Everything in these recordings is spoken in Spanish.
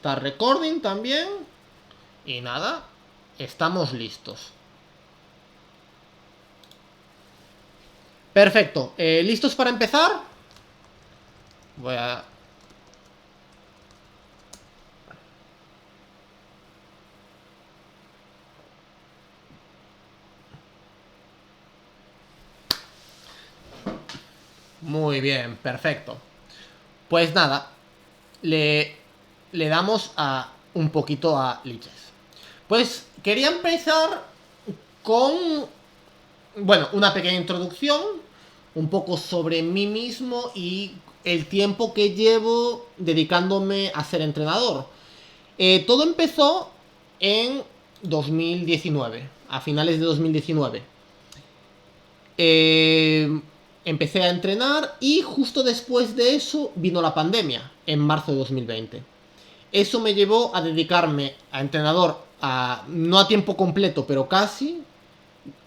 Start recording también. Y nada, estamos listos. Perfecto, ¿listos para empezar? Voy a... Muy bien, perfecto. Pues nada, le damos a un poquito a Liches. Pues quería empezar con, bueno, una pequeña introducción, un poco sobre mí mismo y el tiempo que llevo dedicándome a ser entrenador. Todo empezó en 2019, a finales de 2019. Empecé a entrenar y justo después de eso vino la pandemia, en marzo de 2020. Eso me llevó a dedicarme a entrenador, no a tiempo completo, pero casi,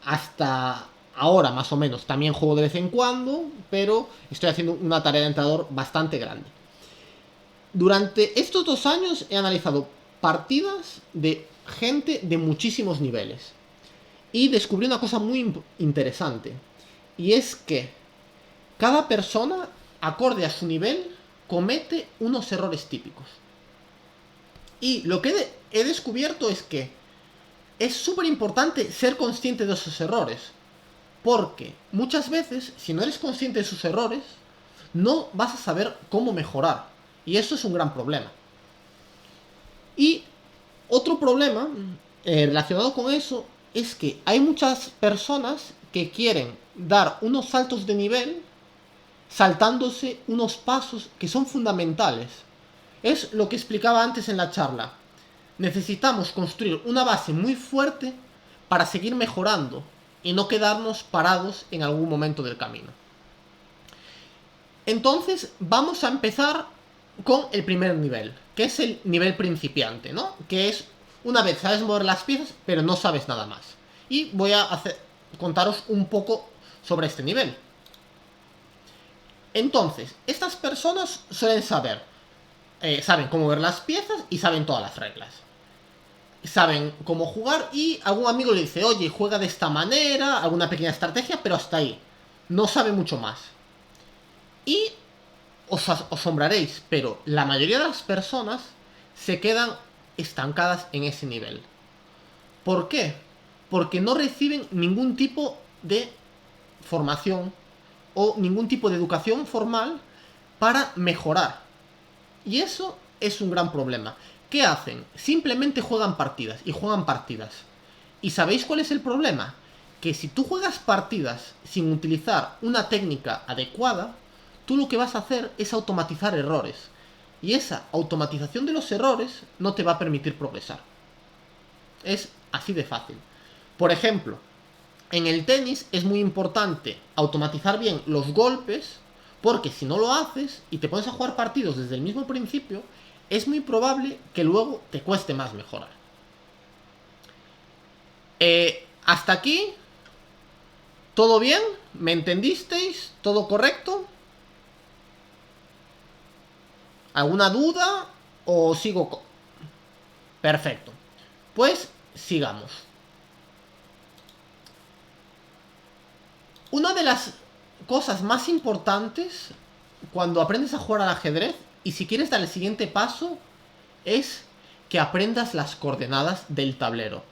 hasta ahora más o menos. También juego de vez en cuando, pero estoy haciendo una tarea de entrenador bastante grande. Durante estos 2 años he analizado partidas de gente de muchísimos niveles. Y descubrí una cosa muy interesante. Y es que cada persona, acorde a su nivel, comete unos errores típicos. Y lo que he descubierto es que es súper importante ser consciente de esos errores. Porque muchas veces, si no eres consciente de sus errores, no vas a saber cómo mejorar. Y eso es un gran problema. Y otro problema relacionado con eso es que hay muchas personas que quieren dar unos saltos de nivel saltándose unos pasos que son fundamentales. Es lo que explicaba antes en la charla. Necesitamos construir una base muy fuerte para seguir mejorando y no quedarnos parados en algún momento del camino. Entonces vamos a empezar con el primer nivel, que es el nivel principiante, ¿no? Que es una vez sabes mover las piezas, pero no sabes nada más. Y voy a contaros un poco sobre este nivel. Entonces, estas personas suelen saber, saben cómo ver las piezas y saben todas las reglas. Saben cómo jugar y algún amigo le dice, oye, juega de esta manera, alguna pequeña estrategia, pero hasta ahí. No sabe mucho más. Y os asombraréis, pero la mayoría de las personas se quedan estancadas en ese nivel. ¿Por qué? Porque no reciben ningún tipo de formación o ningún tipo de educación formal para mejorar. Y eso es un gran problema. ¿Qué hacen? Simplemente juegan partidas y juegan partidas. ¿Y sabéis cuál es el problema? Que si tú juegas partidas sin utilizar una técnica adecuada, tú lo que vas a hacer es automatizar errores. Y esa automatización de los errores no te va a permitir progresar. Es así de fácil. Por ejemplo, en el tenis es muy importante automatizar bien los golpes, porque si no lo haces y te pones a jugar partidos desde el mismo principio, es muy probable que luego te cueste más mejorar. Hasta aquí, ¿todo bien? ¿Me entendisteis? ¿Todo correcto? ¿Alguna duda? ¿O sigo? Perfecto. Pues sigamos. Una de las cosas más importantes cuando aprendes a jugar al ajedrez, y si quieres dar el siguiente paso, es que aprendas las coordenadas del tablero.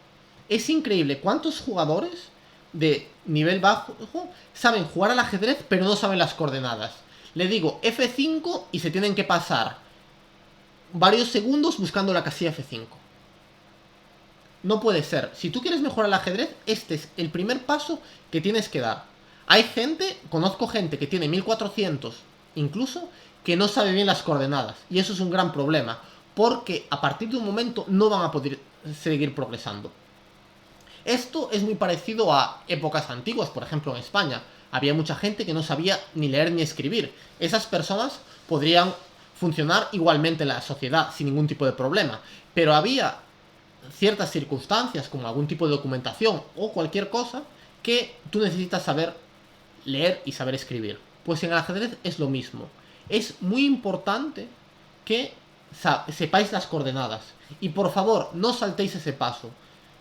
Es increíble cuántos jugadores de nivel bajo saben jugar al ajedrez pero no saben las coordenadas. Le digo F5 y se tienen que pasar varios segundos buscando la casilla F5. No puede ser. Si tú quieres mejorar el ajedrez, este es el primer paso que tienes que dar. Hay gente, conozco gente que tiene 1400 incluso, que no sabe bien las coordenadas. Y eso es un gran problema, porque a partir de un momento no van a poder seguir progresando. Esto es muy parecido a épocas antiguas, por ejemplo en España. Había mucha gente que no sabía ni leer ni escribir. Esas personas podrían funcionar igualmente en la sociedad sin ningún tipo de problema. Pero había ciertas circunstancias, como algún tipo de documentación o cualquier cosa, que tú necesitas saber leer y saber escribir. Pues en el ajedrez es lo mismo. Es muy importante que sepáis las coordenadas. Y por favor, no saltéis ese paso.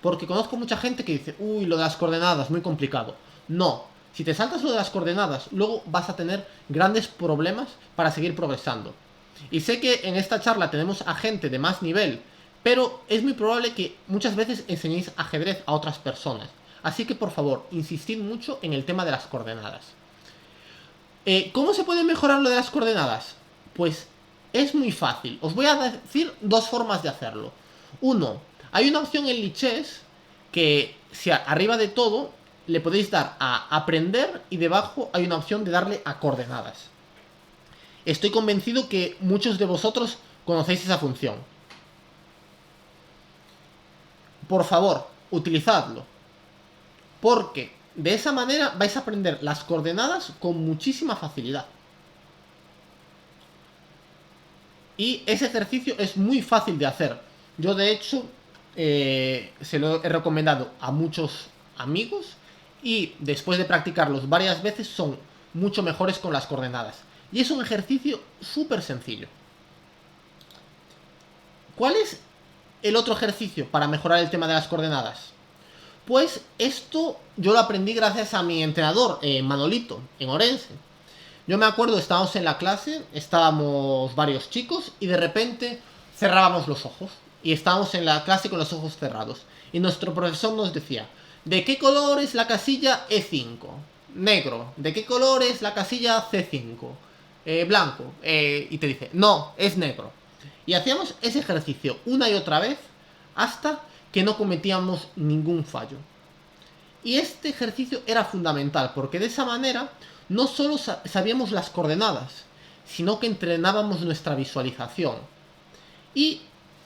Porque conozco mucha gente que dice, uy, lo de las coordenadas, muy complicado. No, si te saltas lo de las coordenadas, luego vas a tener grandes problemas para seguir progresando. Y sé que en esta charla tenemos a gente de más nivel, pero es muy probable que muchas veces enseñéis ajedrez a otras personas. Así que por favor, insistid mucho en el tema de las coordenadas. ¿Cómo se puede mejorar lo de las coordenadas? Pues es muy fácil. Os voy a decir dos formas de hacerlo. Uno, hay una opción en Lichess que si arriba de todo le podéis dar a aprender y debajo hay una opción de darle a coordenadas. Estoy convencido que muchos de vosotros conocéis esa función. Por favor, utilizadlo. Porque de esa manera vais a aprender las coordenadas con muchísima facilidad. Y ese ejercicio es muy fácil de hacer. Yo de hecho se lo he recomendado a muchos amigos y después de practicarlos varias veces son mucho mejores con las coordenadas. Y es un ejercicio súper sencillo. ¿Cuál es el otro ejercicio para mejorar el tema de las coordenadas? Pues esto yo lo aprendí gracias a mi entrenador, Manolito, en Orense. Yo me acuerdo, estábamos en la clase, estábamos varios chicos y de repente cerrábamos los ojos. Y estábamos en la clase con los ojos cerrados. Y nuestro profesor nos decía, ¿de qué color es la casilla E5? Negro. ¿De qué color es la casilla C5? Blanco. Y te dice, no, es negro. Y hacíamos ese ejercicio una y otra vez hasta que no cometíamos ningún fallo. Y este ejercicio era fundamental porque de esa manera no solo sabíamos las coordenadas, sino que entrenábamos nuestra visualización. Y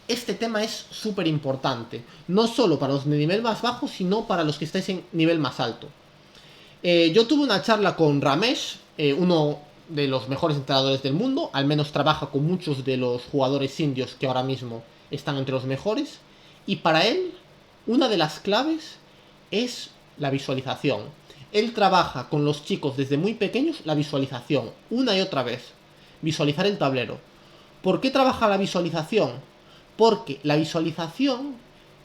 este tema es súper importante, no solo para los de nivel más bajo, sino para los que estáis en nivel más alto. Yo tuve una charla con Ramesh, uno de los mejores entrenadores del mundo, al menos trabaja con muchos de los jugadores indios que ahora mismo están entre los mejores, y para él, una de las claves es la visualización. Él trabaja con los chicos desde muy pequeños la visualización, una y otra vez. Visualizar el tablero. ¿Por qué trabaja la visualización? Porque la visualización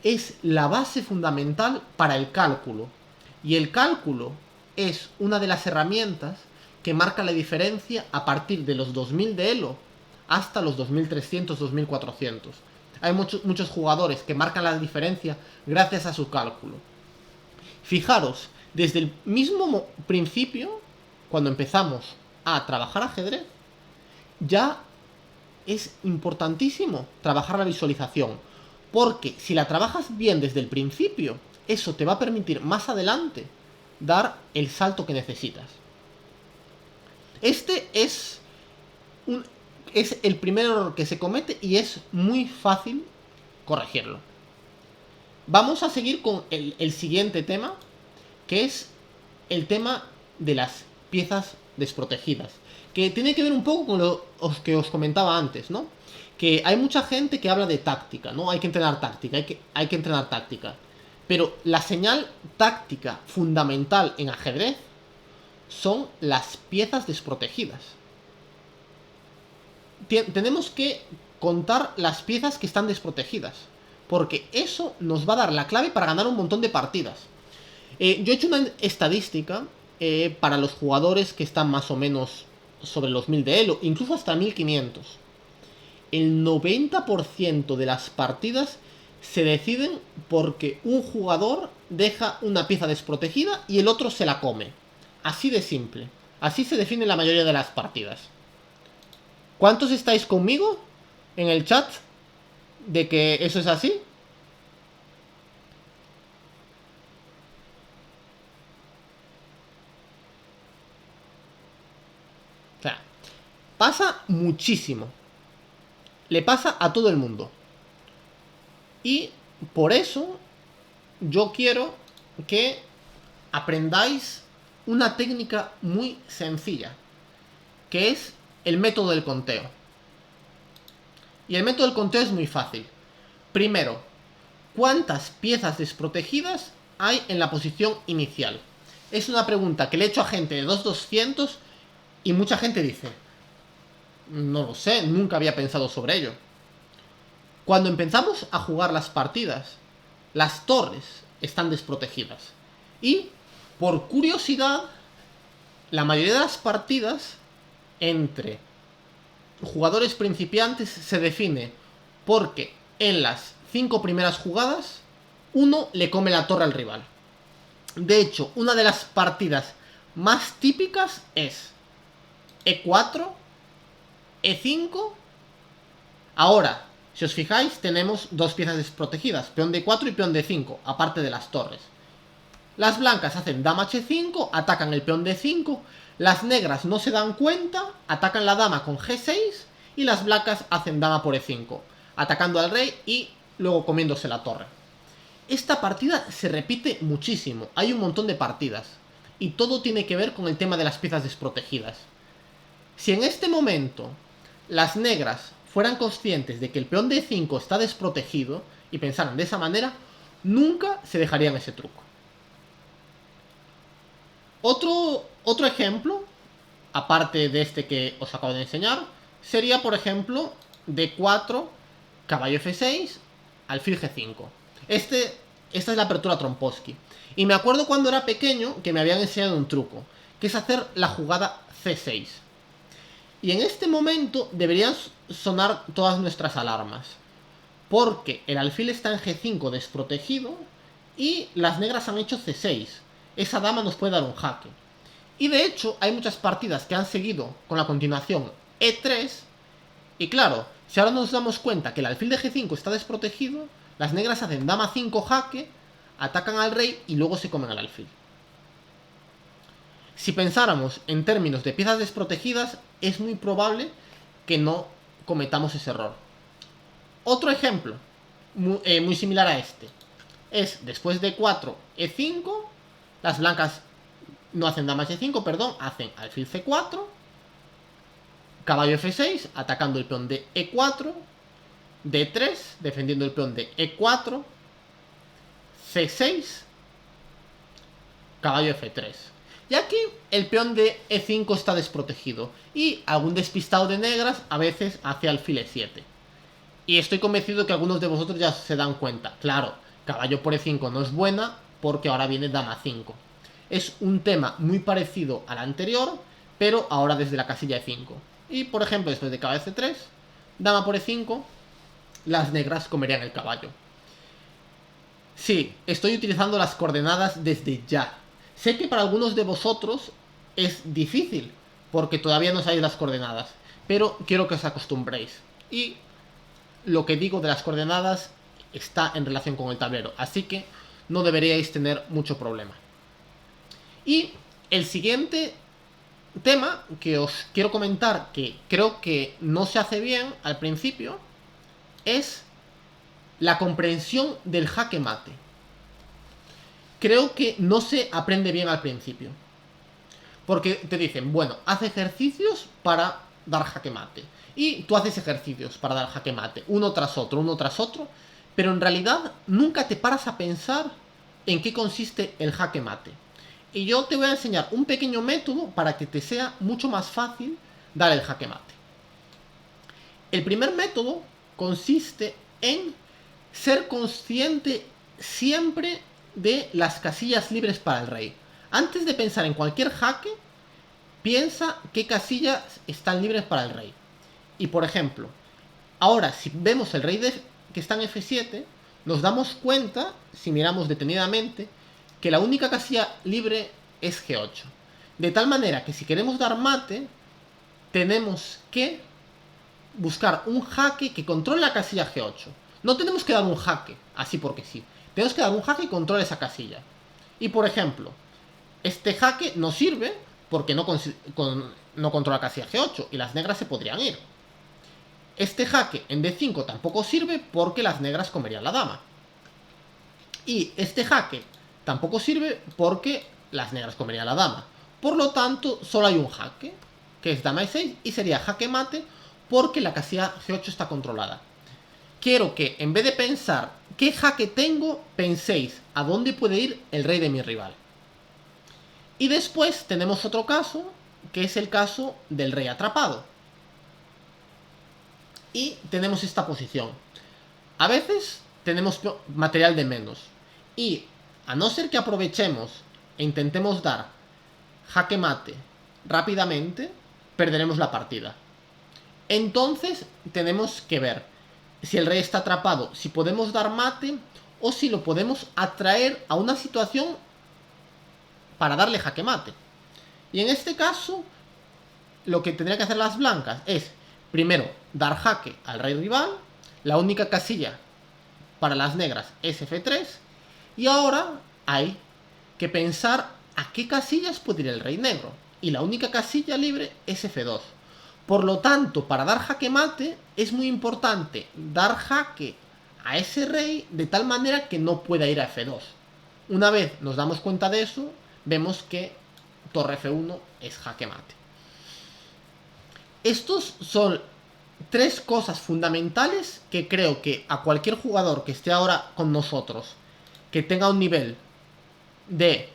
es la base fundamental para el cálculo. Y el cálculo es una de las herramientas que marca la diferencia a partir de los 2000 de Elo hasta los 2300, 2400. Hay muchos jugadores que marcan la diferencia gracias a su cálculo. Fijaros, desde el mismo principio, cuando empezamos a trabajar ajedrez, ya es importantísimo trabajar la visualización. Porque si la trabajas bien desde el principio, eso te va a permitir más adelante dar el salto que necesitas. Este es el primer error que se comete y es muy fácil corregirlo. Vamos a seguir con el siguiente tema, que es el tema de las piezas desprotegidas, que tiene que ver un poco con lo que os comentaba antes, ¿no? Que hay mucha gente que habla de táctica, ¿no? Hay que entrenar táctica, hay que entrenar táctica. Pero la señal táctica fundamental en ajedrez son las piezas desprotegidas. Tenemos que contar las piezas que están desprotegidas, porque eso nos va a dar la clave para ganar un montón de partidas. Yo he hecho una estadística para los jugadores que están más o menos sobre los 1000 de Elo, incluso hasta 1500. El 90% de las partidas se deciden porque un jugador deja una pieza desprotegida y el otro se la come. Así de simple. Así se define la mayoría de las partidas. ¿Cuántos estáis conmigo en el chat de que eso es así? O sea, pasa muchísimo. Le pasa a todo el mundo. Y por eso yo quiero que aprendáis una técnica muy sencilla, que es el método del conteo. Y el método del conteo es muy fácil. Primero, ¿cuántas piezas desprotegidas hay en la posición inicial? Es una pregunta que le he hecho a gente de 2200 y mucha gente dice, no lo sé, nunca había pensado sobre ello. Cuando empezamos a jugar las partidas, las torres están desprotegidas. Y, por curiosidad, la mayoría de las partidas entre jugadores principiantes se define porque en las 5 primeras jugadas uno le come la torre al rival. De hecho, una de las partidas más típicas es E4, E5. Ahora, si os fijáis, tenemos dos piezas desprotegidas, peón D4 y peón D5, aparte de las torres. Las blancas hacen dama H5, atacan el peón D5, las negras no se dan cuenta, atacan la dama con G6 y las blancas hacen dama por E5, atacando al rey y luego comiéndose la torre. Esta partida se repite muchísimo, hay un montón de partidas, y todo tiene que ver con el tema de las piezas desprotegidas. Si en este momento las negras fueran conscientes de que el peón D5 está desprotegido y pensaran de esa manera, nunca se dejarían ese truco. Otro ejemplo, aparte de este que os acabo de enseñar, sería, por ejemplo, D4, caballo F6, alfil G5. Esta es la apertura Trompowsky. Y me acuerdo cuando era pequeño que me habían enseñado un truco, que es hacer la jugada C6. Y en este momento deberían sonar todas nuestras alarmas, porque el alfil está en G5 desprotegido y las negras han hecho C6. Esa dama nos puede dar un jaque. Y de hecho hay muchas partidas que han seguido con la continuación E3. Y claro, si ahora nos damos cuenta que el alfil de G5 está desprotegido, las negras hacen dama 5 jaque, atacan al rey y luego se comen al alfil. Si pensáramos en términos de piezas desprotegidas, es muy probable que no cometamos ese error. Otro ejemplo, muy similar a este, es después de 4, E5, las blancas no hacen dama H5, perdón, hacen alfil C4, caballo F6, atacando el peón de E4, D3, defendiendo el peón de E4, C6, caballo F3. Y aquí el peón de E5 está desprotegido y algún despistado de negras a veces hace alfil E7. Y estoy convencido que algunos de vosotros ya se dan cuenta. Claro, caballo por E5 no es buena porque ahora viene dama 5. Es un tema muy parecido al anterior, pero ahora desde la casilla E5. Y por ejemplo, después de caballo C3, dama por E5, las negras comerían el caballo. Sí, estoy utilizando las coordenadas desde ya. Sé que para algunos de vosotros es difícil, porque todavía no sabéis las coordenadas, pero quiero que os acostumbréis. Y lo que digo de las coordenadas está en relación con el tablero, así que no deberíais tener mucho problema. Y el siguiente tema que os quiero comentar, que creo que no se hace bien al principio, es la comprensión del jaque mate. Creo que no se aprende bien al principio, porque te dicen, bueno, haz ejercicios para dar jaque mate. Y tú haces ejercicios para dar jaque mate, uno tras otro, pero en realidad nunca te paras a pensar en qué consiste el jaque mate. Y yo te voy a enseñar un pequeño método para que te sea mucho más fácil dar el jaque mate. El primer método consiste en ser consciente siempre de las casillas libres para el rey. Antes de pensar en cualquier jaque, piensa qué casillas están libres para el rey. Y por ejemplo, ahora si vemos el rey que está en F7, nos damos cuenta, si miramos detenidamente, que la única casilla libre es G8. De tal manera que si queremos dar mate, tenemos que buscar un jaque que controle la casilla G8. No tenemos que dar un jaque, así porque sí. Tenemos que dar un jaque que controle esa casilla. Y por ejemplo, este jaque no sirve porque no controla la casilla G8 y las negras se podrían ir. Este jaque en D5 tampoco sirve porque las negras comerían la dama. Y este jaque tampoco sirve porque las negras comerían la dama. Por lo tanto, solo hay un jaque, que es dama E6, y sería jaque mate porque la casilla G8 está controlada. Quiero que en vez de pensar qué jaque tengo, penséis a dónde puede ir el rey de mi rival. Y después tenemos otro caso, que es el caso del rey atrapado. Y tenemos esta posición. A veces tenemos material de menos. Y a no ser que aprovechemos e intentemos dar jaque mate rápidamente, perderemos la partida. Entonces tenemos que ver si el rey está atrapado, si podemos dar mate o si lo podemos atraer a una situación para darle jaque mate. Y en este caso, lo que tendría que hacer las blancas es, primero, dar jaque al rey rival. La única casilla para las negras es F3. Y ahora hay que pensar a qué casillas puede ir el rey negro. Y la única casilla libre es F2. Por lo tanto, para dar jaque mate, es muy importante dar jaque a ese rey de tal manera que no pueda ir a F2. Una vez nos damos cuenta de eso, vemos que torre F1 es jaque mate. Estos son tres cosas fundamentales que creo que a cualquier jugador que esté ahora con nosotros, que tenga un nivel de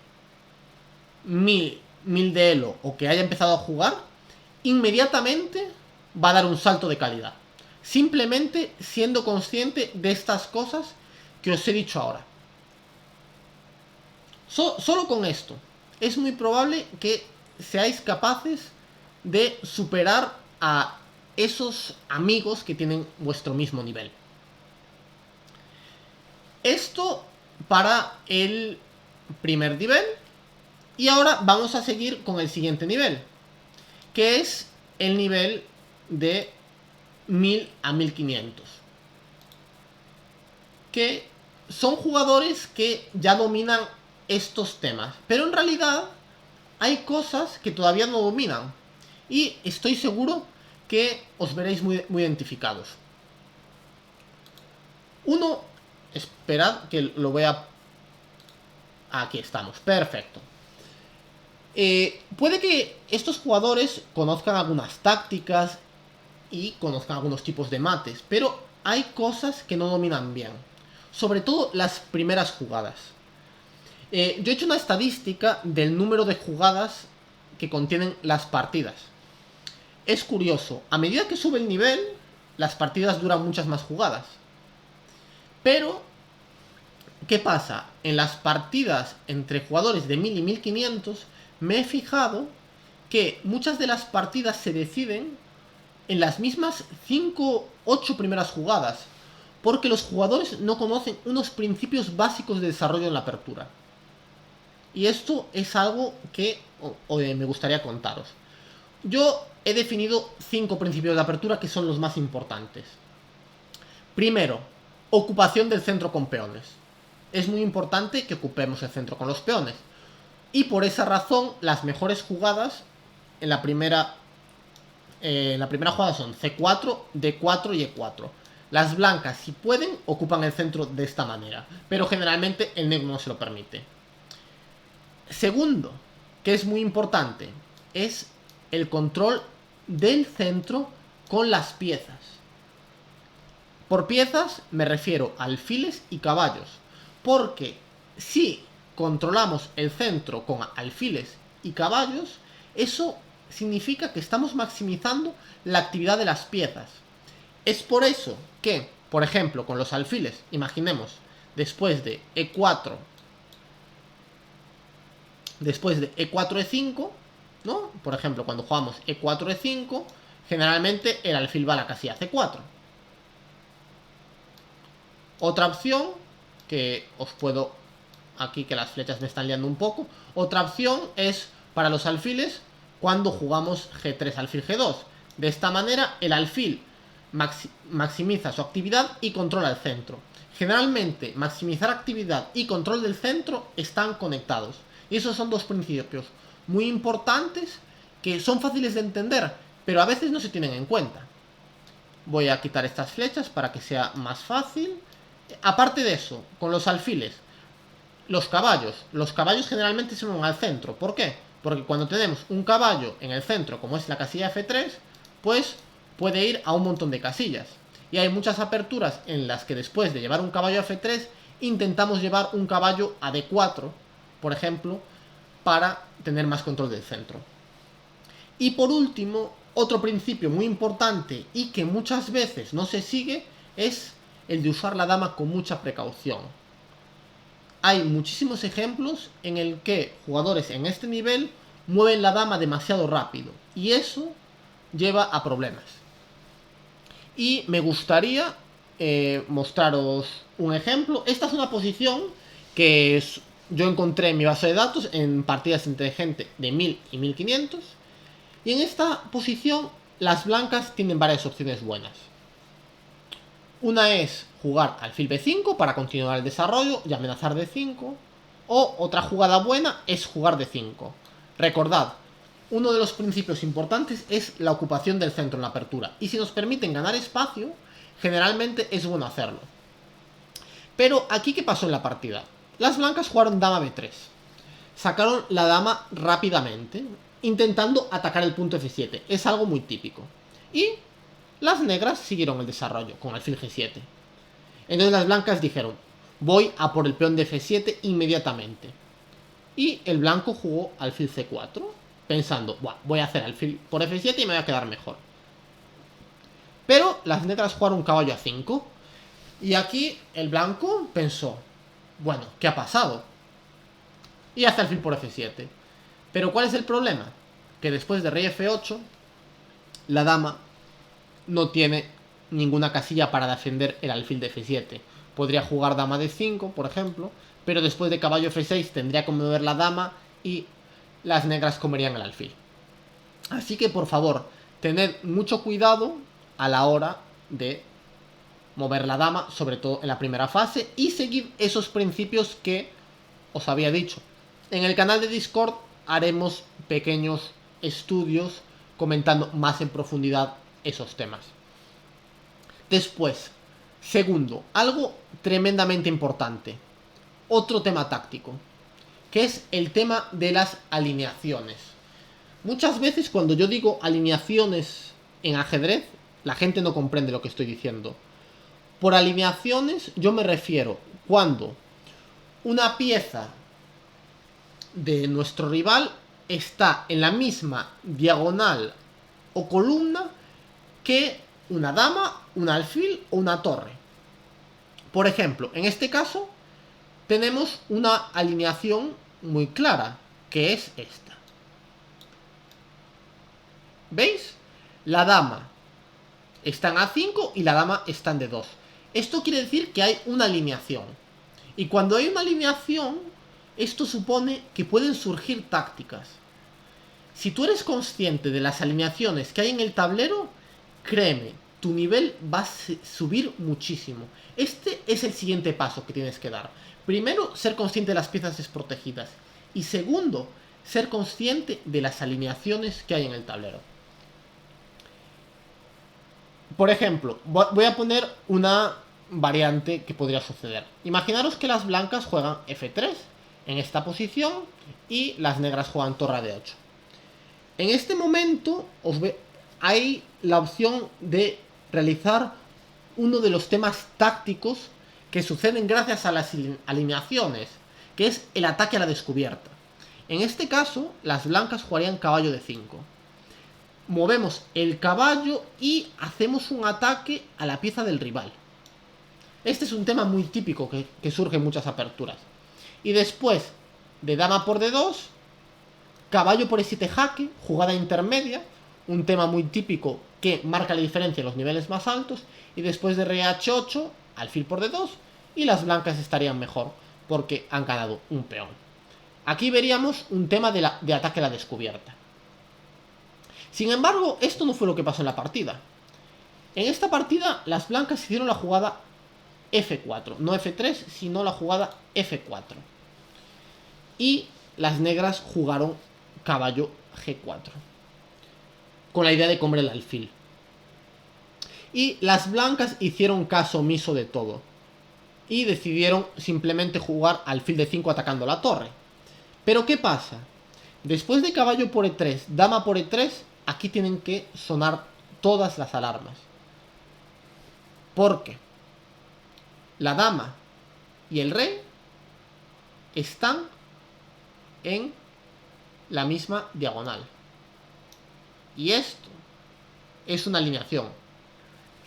1000 de elo o que haya empezado a jugar, inmediatamente va a dar un salto de calidad. Simplemente siendo consciente de estas cosas que os he dicho ahora. Solo con esto es muy probable que seáis capaces de superar a esos amigos que tienen vuestro mismo nivel. Esto para el primer nivel. Y ahora vamos a seguir con el siguiente nivel, que es el nivel de 1000 a 1500. Que son jugadores que ya dominan estos temas, pero en realidad hay cosas que todavía no dominan. Y estoy seguro que os veréis muy identificados. Uno, esperad que lo voy a... Aquí estamos, perfecto. Puede que estos jugadores conozcan algunas tácticas y conozcan algunos tipos de mates, pero hay cosas que no dominan bien. Sobre todo las primeras jugadas. Yo he hecho una estadística del número de jugadas que contienen las partidas. Es curioso, a medida que sube el nivel, las partidas duran muchas más jugadas. Pero, ¿qué pasa? En las partidas entre jugadores de 1000 y 1500, me he fijado que muchas de las partidas se deciden en las mismas 5-8 primeras jugadas, porque los jugadores no conocen unos principios básicos de desarrollo en la apertura. Y esto es algo que me gustaría contaros. Yo he definido 5 principios de apertura que son los más importantes. Primero, ocupación del centro con peones. Es muy importante que ocupemos el centro con los peones. Y por esa razón, las mejores jugadas en la primera jugada son C4, D4 y E4. Las blancas, si pueden, ocupan el centro de esta manera, pero generalmente el negro no se lo permite. Segundo, que es muy importante, es el control del centro con las piezas. Por piezas me refiero a alfiles y caballos, porque si controlamos el centro con alfiles y caballos, eso significa que estamos maximizando la actividad de las piezas. Es por eso que, por ejemplo, con los alfiles, imaginemos, después de E4, E5, ¿no? Por ejemplo, cuando jugamos E4, E5, generalmente el alfil va a la casilla C4. Otra opción, que os puedo... Aquí que las flechas me están liando un poco. Otra opción es para los alfiles cuando jugamos G3, alfil G2. De esta manera el alfil maximiza su actividad y controla el centro. Generalmente maximizar actividad y control del centro están conectados. Y esos son dos principios muy importantes que son fáciles de entender, pero a veces no se tienen en cuenta. Voy a quitar estas flechas para que sea más fácil. Aparte de eso, con los alfiles, los caballos generalmente se van al centro. ¿Por qué? Porque cuando tenemos un caballo en el centro, como es la casilla F3, pues puede ir a un montón de casillas. Y hay muchas aperturas en las que después de llevar un caballo a F3, intentamos llevar un caballo a D4, por ejemplo, para tener más control del centro. Y por último, otro principio muy importante y que muchas veces no se sigue es el de usar la dama con mucha precaución. Hay muchísimos ejemplos en el que jugadores en este nivel mueven la dama demasiado rápido y eso lleva a problemas. Y me gustaría mostraros un ejemplo. Esta es una posición que yo encontré en mi base de datos en partidas entre gente de 1000 y 1500. Y en esta posición las blancas tienen varias opciones buenas. Una es jugar alfil b5 para continuar el desarrollo y amenazar d5. O otra jugada buena es jugar d5. Recordad, uno de los principios importantes es la ocupación del centro en la apertura. Y si nos permiten ganar espacio, generalmente es bueno hacerlo. Pero aquí, ¿qué pasó en la partida? Las blancas jugaron dama b3. Sacaron la dama rápidamente, intentando atacar el punto f7. Es algo muy típico. Y las negras siguieron el desarrollo con alfil g7. Entonces las blancas dijeron, voy a por el peón de f7 inmediatamente. Y el blanco jugó alfil c4, pensando, voy a hacer alfil por f7 y me voy a quedar mejor. Pero las negras jugaron caballo a 5. Y aquí el blanco pensó, bueno, ¿qué ha pasado? Y hace alfil por f7. Pero ¿cuál es el problema? Que después de rey f8, la dama no tiene ninguna casilla para defender el alfil de f7. Podría jugar dama d5, por ejemplo, pero después de caballo f6 tendría que mover la dama y las negras comerían el alfil. Así que, por favor, tened mucho cuidado a la hora de mover la dama, sobre todo en la primera fase, y seguid esos principios que os había dicho. En el canal de Discord haremos pequeños estudios comentando más en profundidad esos temas. Después, segundo, algo tremendamente importante, otro tema táctico, que es el tema de las alineaciones. Muchas veces cuando yo digo alineaciones en ajedrez, la gente no comprende lo que estoy diciendo. Por alineaciones yo me refiero cuando una pieza de nuestro rival está en la misma diagonal o columna que una dama, un alfil o una torre. Por ejemplo, en este caso tenemos una alineación muy clara, que es esta. ¿Veis? La dama está en A5 y la dama está en D2. Esto quiere decir que hay una alineación. Y cuando hay una alineación, esto supone que pueden surgir tácticas. Si tú eres consciente de las alineaciones que hay en el tablero, créeme, tu nivel va a subir muchísimo. Este es el siguiente paso que tienes que dar. Primero, ser consciente de las piezas desprotegidas. Y segundo, ser consciente de las alineaciones que hay en el tablero. Por ejemplo, voy a poner una variante que podría suceder. Imaginaros que las blancas juegan f3 en esta posición y las negras juegan torre d8. En este momento hay la opción de realizar uno de los temas tácticos que suceden gracias a las alineaciones, que es el ataque a la descubierta. En este caso, las blancas jugarían caballo de 5. Movemos el caballo y hacemos un ataque a la pieza del rival. Este es un tema muy típico que surge en muchas aperturas. Y después de dama por d2, caballo por e7 jaque, jugada intermedia, un tema muy típico que marca la diferencia en los niveles más altos. Y después de rey h8, alfil por d2, y las blancas estarían mejor porque han ganado un peón. Aquí veríamos un tema de ataque a la descubierta. Sin embargo, esto no fue lo que pasó en la partida. En esta partida, las blancas hicieron la jugada f4. No f3, sino la jugada f4. Y las negras jugaron caballo g4. Con la idea de comer el alfil. Y las blancas hicieron caso omiso de todo. Y decidieron simplemente jugar alfil de 5 atacando la torre. Pero ¿qué pasa? Después de caballo por e3, dama por e3, aquí tienen que sonar todas las alarmas. Porque la dama y el rey están en la misma diagonal. Y esto es una alineación.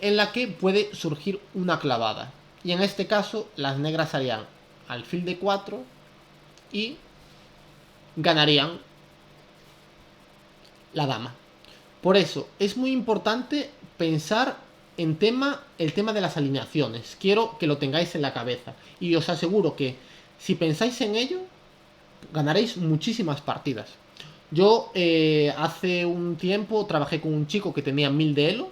en la que puede surgir una clavada. Y en este caso, las negras harían alfil de 4 y ganarían la dama. Por eso, es muy importante pensar en el tema de las alineaciones. Quiero que lo tengáis en la cabeza. Y os aseguro que si pensáis en ello, ganaréis muchísimas partidas. Yo hace un tiempo trabajé con un chico que tenía 1000 de elo.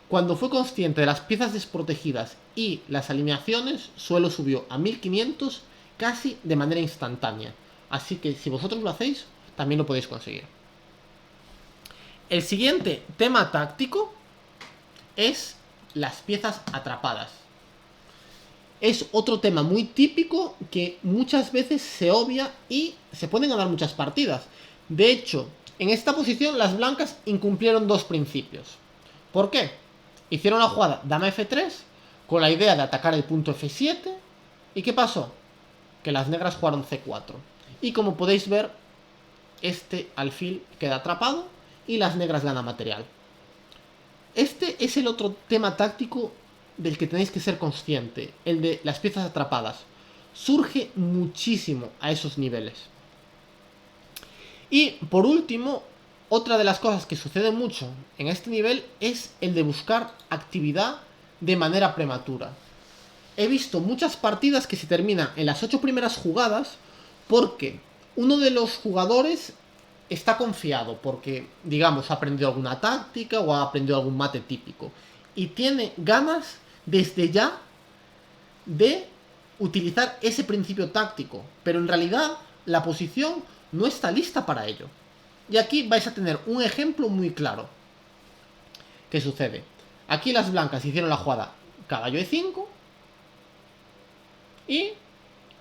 Cuando fue consciente de las piezas desprotegidas y las alineaciones, su elo subió a 1500 casi de manera instantánea. Así que si vosotros lo hacéis, también lo podéis conseguir. El siguiente tema táctico es las piezas atrapadas. Es otro tema muy típico que muchas veces se obvia y se pueden ganar muchas partidas. De hecho, en esta posición las blancas incumplieron dos principios. ¿Por qué? Hicieron la jugada dama f3 con la idea de atacar el punto f7. ¿Y qué pasó? Que las negras jugaron c4. Y como podéis ver, este alfil queda atrapado y las negras ganan material. Este es el otro tema táctico del que tenéis que ser consciente, el de las piezas atrapadas. Surge muchísimo a esos niveles. Y por último, otra de las cosas que sucede mucho en este nivel es el de buscar actividad de manera prematura. He visto muchas partidas que se terminan en las 8 primeras jugadas porque uno de los jugadores está confiado porque, digamos, ha aprendido alguna táctica o ha aprendido algún mate típico y tiene ganas desde ya de utilizar ese principio táctico, pero en realidad la posición no está lista para ello. Y aquí vais a tener un ejemplo muy claro. ¿Qué sucede? Aquí las blancas hicieron la jugada caballo e5 y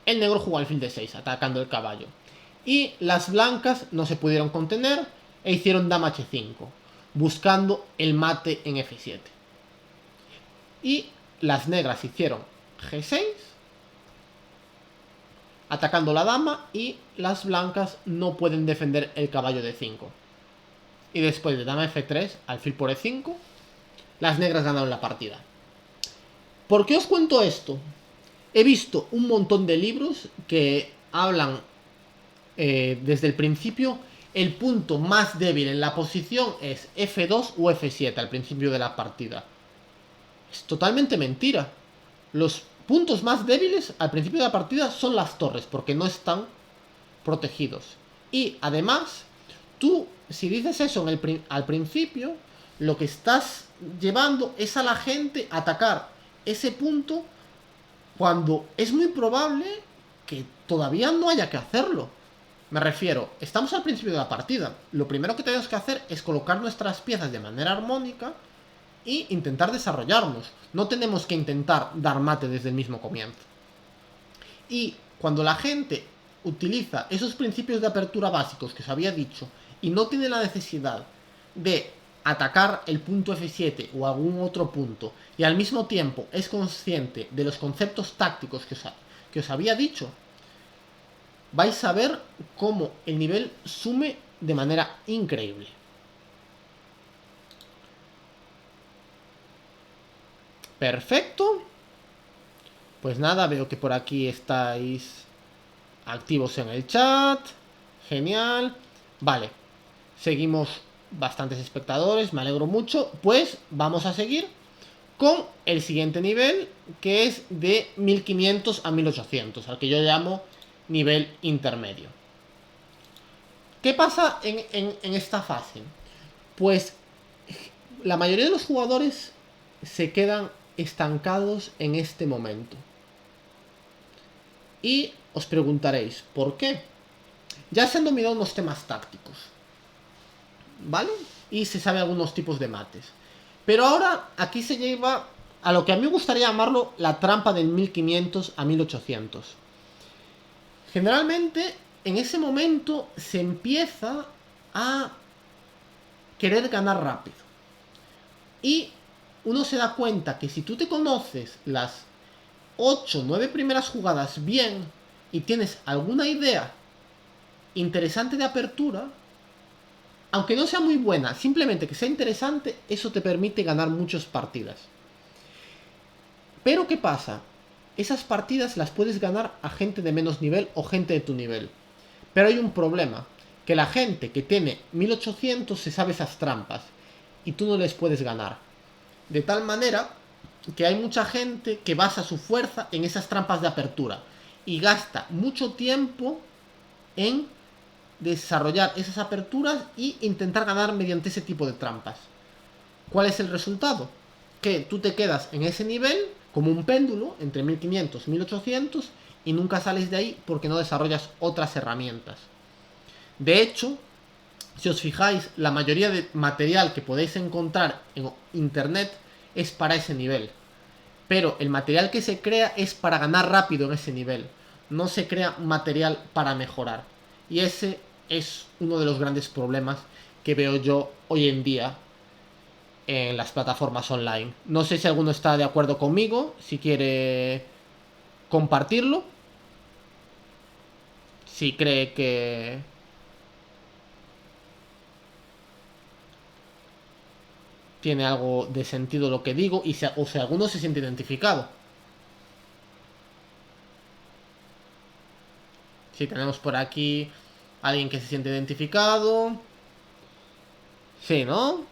el negro jugó alfil de 6 atacando el caballo. Y las blancas no se pudieron contener e hicieron dama h5, buscando el mate en f7. Y las negras hicieron g6, atacando la dama, y las blancas no pueden defender el caballo de 5. Y después de dama f3, alfil por e5, las negras ganaron la partida. ¿Por qué os cuento esto? He visto un montón de libros que hablan desde el principio. El punto más débil en la posición es f2 o f7 al principio de la partida. Es totalmente mentira. Los puntos más débiles al principio de la partida son las torres, porque no están protegidos. Y además, tú, si dices eso al principio, lo que estás llevando es a la gente a atacar ese punto cuando es muy probable que todavía no haya que hacerlo. Me refiero, estamos al principio de la partida. Lo primero que tenemos que hacer es colocar nuestras piezas de manera armónica e intentar desarrollarnos. No tenemos que intentar dar mate desde el mismo comienzo. Y cuando la gente utiliza esos principios de apertura básicos que os había dicho y no tiene la necesidad de atacar el punto f7 o algún otro punto, y al mismo tiempo es consciente de los conceptos tácticos que os había dicho, vais a ver cómo el nivel sume de manera increíble. Perfecto. Pues nada, veo que por aquí estáis activos en el chat. Genial. Vale. Seguimos bastantes espectadores, me alegro mucho. Pues vamos a seguir con el siguiente nivel, que es de 1500 a 1800, al que yo llamo nivel intermedio. ¿Qué pasa en esta fase? Pues la mayoría de los jugadores se quedan estancados en este momento. Y os preguntaréis, ¿por qué? Ya se han dominado unos temas tácticos, ¿vale? Y se sabe algunos tipos de mates. Pero ahora aquí se lleva a lo que a mí me gustaría llamarlo la trampa del 1500 a 1800. Generalmente, en ese momento se empieza a querer ganar rápido. Y uno se da cuenta que si tú te conoces las 8 o 9 primeras jugadas bien y tienes alguna idea interesante de apertura, aunque no sea muy buena, simplemente que sea interesante, eso te permite ganar muchas partidas. Pero ¿qué pasa? Esas partidas las puedes ganar a gente de menos nivel o gente de tu nivel. Pero hay un problema, que la gente que tiene 1800 se sabe esas trampas y tú no les puedes ganar. De tal manera que hay mucha gente que basa su fuerza en esas trampas de apertura y gasta mucho tiempo en desarrollar esas aperturas e intentar ganar mediante ese tipo de trampas. ¿Cuál es el resultado? Que tú te quedas en ese nivel como un péndulo entre 1500 y 1800 y nunca sales de ahí porque no desarrollas otras herramientas. De hecho, si os fijáis, la mayoría de material que podéis encontrar en internet es para ese nivel. Pero el material que se crea es para ganar rápido en ese nivel. No se crea material para mejorar. Y ese es uno de los grandes problemas que veo yo hoy en día en las plataformas online. No sé si alguno está de acuerdo conmigo, si quiere compartirlo, si cree que tiene algo de sentido lo que digo y o si alguno se siente identificado. Si tenemos por aquí alguien que se siente identificado. Sí, ¿no?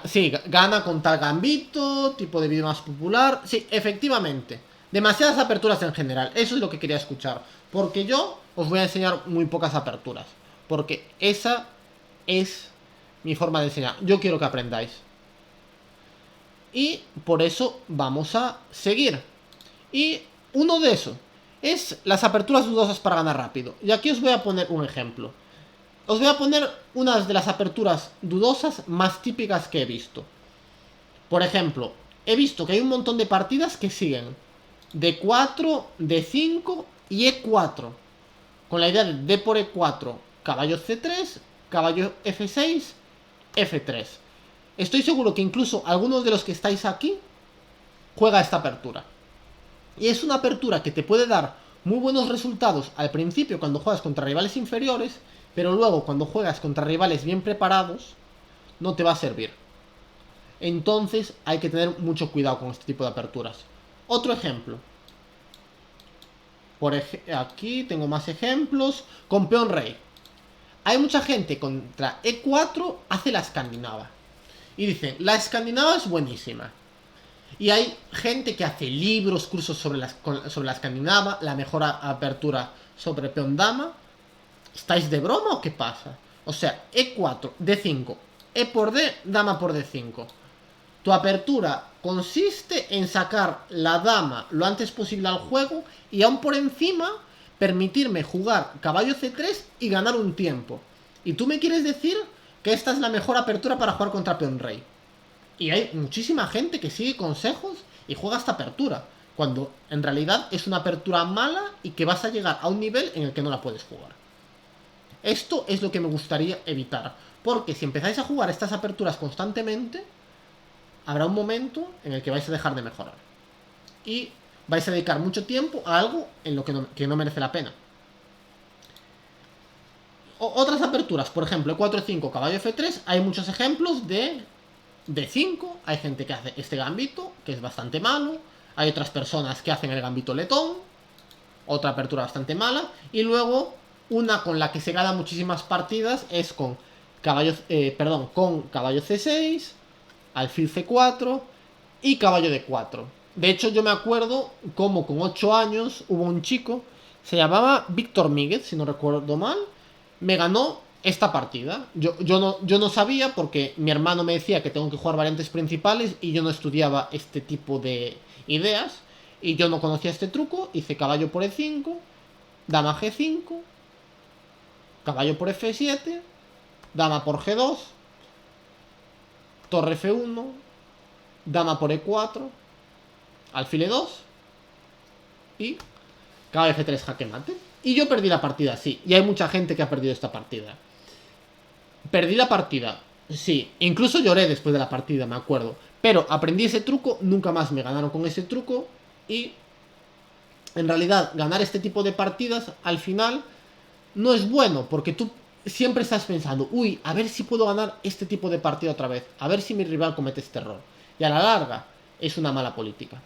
Sí, gana con tal gambito, tipo de vídeo más popular. Sí, efectivamente. Demasiadas aperturas en general. Eso es lo que quería escuchar. Porque yo os voy a enseñar muy pocas aperturas. Porque esa es mi forma de enseñar. Yo quiero que aprendáis. Y por eso vamos a seguir. Y uno de esos es las aperturas dudosas para ganar rápido. Y aquí os voy a poner un ejemplo. Os voy a poner unas de las aperturas dudosas más típicas que he visto. Por ejemplo, he visto que hay un montón de partidas que siguen D4, D5 y E4. Con la idea de D por E4, caballo C3, caballo F6, F3. Estoy seguro que incluso algunos de los que estáis aquí juega esta apertura. Y es una apertura que te puede dar muy buenos resultados al principio cuando juegas contra rivales inferiores, pero luego cuando juegas contra rivales bien preparados, no te va a servir. Entonces hay que tener mucho cuidado con este tipo de aperturas. Otro ejemplo. Aquí tengo más ejemplos. Con peón rey. Hay mucha gente contra E4 hace la escandinava. Y dicen, la escandinava es buenísima. Y hay gente que hace libros, cursos sobre la escandinava, la mejor apertura sobre peón dama. ¿Estáis de broma o qué pasa? O sea, E4, D5, E por D, dama por D5. Tu apertura consiste en sacar la dama lo antes posible al juego y aún por encima permitirme jugar caballo C3 y ganar un tiempo. Y tú me quieres decir que esta es la mejor apertura para jugar contra peón rey. Y hay muchísima gente que sigue consejos y juega esta apertura, cuando en realidad es una apertura mala y que vas a llegar a un nivel en el que no la puedes jugar. Esto es lo que me gustaría evitar, porque si empezáis a jugar estas aperturas constantemente, habrá un momento en el que vais a dejar de mejorar. Y vais a dedicar mucho tiempo a algo en lo que no merece la pena. Otras aperturas, por ejemplo, E4-5, caballo F3, hay muchos ejemplos de D5, hay gente que hace este gambito, que es bastante malo, hay otras personas que hacen el gambito letón, otra apertura bastante mala, y luego una con la que se gana muchísimas partidas es con con caballo C6, alfil C4 y caballo D4. De hecho, yo me acuerdo como con 8 años hubo un chico, se llamaba Víctor Míguez, si no recuerdo mal, me ganó esta partida. Yo no sabía porque mi hermano me decía que tengo que jugar variantes principales y yo no estudiaba este tipo de ideas. Y yo no conocía este truco, hice caballo por E5, dama G5, caballo por F7, dama por G2, torre F1, dama por E4, alfil E2 y caballo F3 jaque mate. Y yo perdí la partida, sí. Y hay mucha gente que ha perdido esta partida. Perdí la partida, sí. Incluso lloré después de la partida, me acuerdo. Pero aprendí ese truco, nunca más me ganaron con ese truco. Y en realidad ganar este tipo de partidas al final no es bueno, porque tú siempre estás pensando, uy, a ver si puedo ganar este tipo de partido otra vez, a ver si mi rival comete este error. Y a la larga, es una mala política.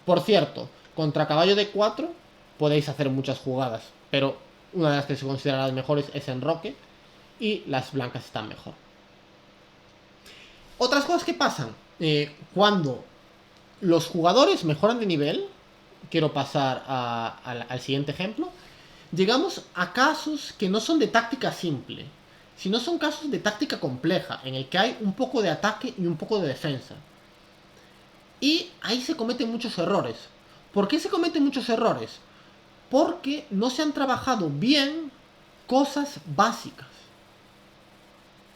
Por cierto, contra caballo de 4 podéis hacer muchas jugadas, pero una de las que se considera las mejores es enroque, y las blancas están mejor. Otras cosas que pasan, cuando los jugadores mejoran de nivel, quiero pasar al siguiente ejemplo, llegamos a casos que no son de táctica simple, sino son casos de táctica compleja, en el que hay un poco de ataque y un poco de defensa. Y ahí se cometen muchos errores. ¿Por qué se cometen muchos errores? Porque no se han trabajado bien cosas básicas.